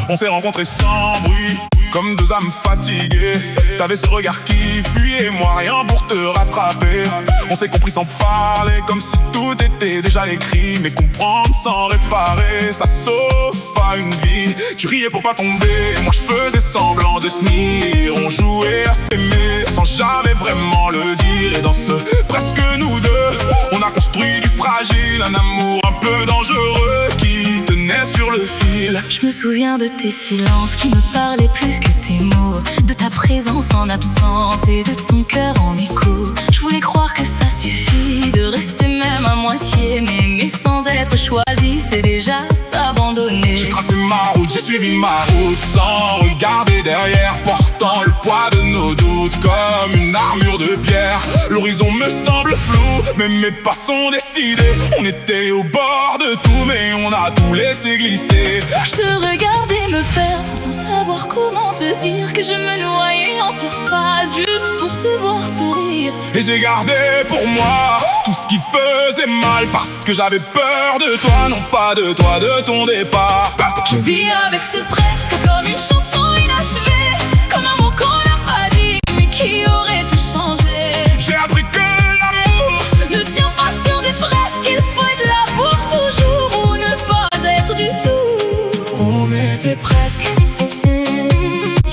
On s'est rencontrés sans bruit, comme deux âmes fatiguées. T'avais ce regard qui fuyait, moi rien pour te rattraper. On s'est compris sans parler, comme si tout était déjà écrit. Mais comprendre sans réparer, ça sauve à une vie. Tu riais pour pas tomber, moi je faisais semblant de tenir. On jouait à s'aimer sans jamais vraiment le dire. Et dans ce presque nous deux, on a construit du fragile, un amour un peu dangereux qui tenait sur le fil. Je me souviens de tes silences qui me parlaient plus que tes mots, de ta présence en absence et de ton cœur en écho. Je voulais croire que ça suffit, de rester même à moitié, mais sans être choisi, c'est déjà s'abandonner. J'ai tracé ma route, j'ai suivi ma route, sans regarder derrière, portant le poids de nos doutes comme une armure de pierre. L'horizon me semble flou, mais mes pas sont décidés. On était au bord de tout, mais on a tout laissé glisser. Je te regardais me perdre sans savoir comment te dire que je me noyais en surface juste pour te voir sourire. Et j'ai gardé pour moi tout ce qui faisait mal, parce que j'avais peur de toi, non pas de toi, de ton départ. Je vis avec ce presque comme une chanson inachevée, comme un mot qu'on n'a pas dit mais qui aurait tout changé. J'ai appris que l'amour ne tient pas sur des fresques, il faut être là pour toujours ou ne pas être du tout. On était presque,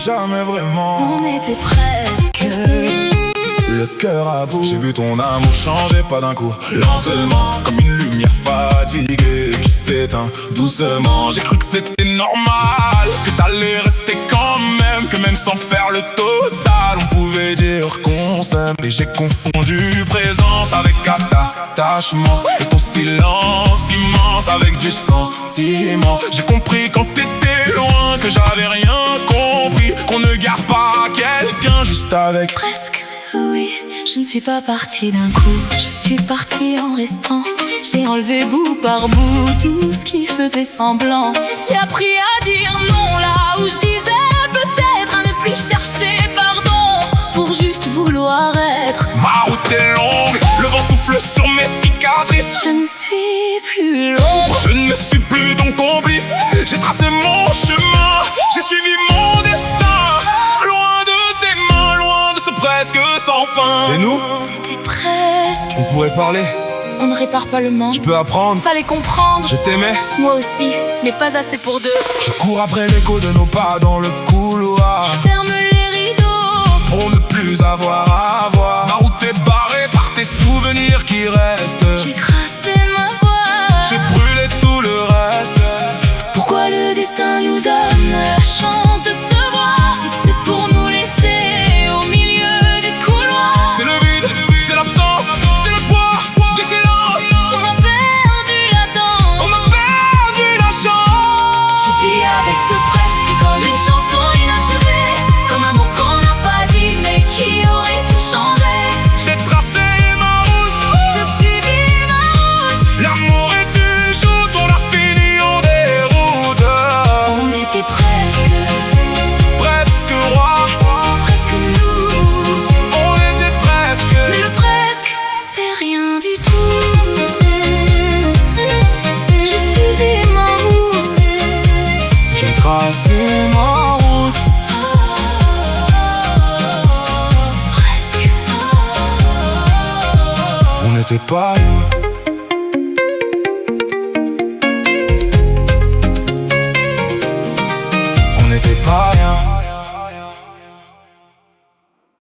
jamais vraiment. On était presque, le cœur à bout. J'ai vu ton amour changer pas d'un coup, lentement, comme une lumière fatiguée qui s'éteint doucement. J'ai cru que c'était normal, que t'allais rester quand même, que même sans faire le total, on pouvait dire qu'on s'aime. Et j'ai confondu présence avec attachement, et ton silence immense avec du sentiment. J'ai compris quand t'étais loin que j'avais rien compris, qu'on ne garde pas quelqu'un juste avec. presque. Oui, je ne suis pas partie d'un coup, je suis partie en restant. J'ai enlevé bout par bout tout ce qui faisait semblant. J'ai appris à dire non là où je disais peut-être, à ne plus chercher pardon pour juste vouloir être. Ma route est longue, le vent souffle sur mes cicatrices. Je ne suis plus l'ombre, Je ne suis plus ton complice. J'ai tracé mon chemin, j'ai suivi mon destin, loin de tes mains, loin de ce presque sans fin. Et nous, c'était presque. on pourrait parler, On ne répare pas le manque, je peux apprendre. fallait comprendre. Je t'aimais, Moi aussi, mais pas assez pour deux. je cours après l'écho de nos pas dans le couloir, Ferme les rideaux pour ne plus avoir à voir. Ma route est barrée par tes souvenirs qui restent. j'ai tracé ma voie. J'ai brûlé tout le reste. Pourquoi le destin nous donne la chance de se voir, si c'est pour nous laisser au milieu des couloirs? C'est le vide, c'est l'absence, c'est le poids du silence. On a perdu la danse, On a perdu la chance. je vis avec ce presque comme une chanson inachevée, comme un mot qu'on n'a pas dit mais qui aurait tout changé. J'ai tracé ma route, Je suivi ma route, l'amour et tu joues, on a fini en déroute. on était presque, Presque roi, presque nous. on était presque. Mais le presque, c'est rien du tout. J'ai suivi ma route, J'ai tracé ma route, presque. on n'était pas loin.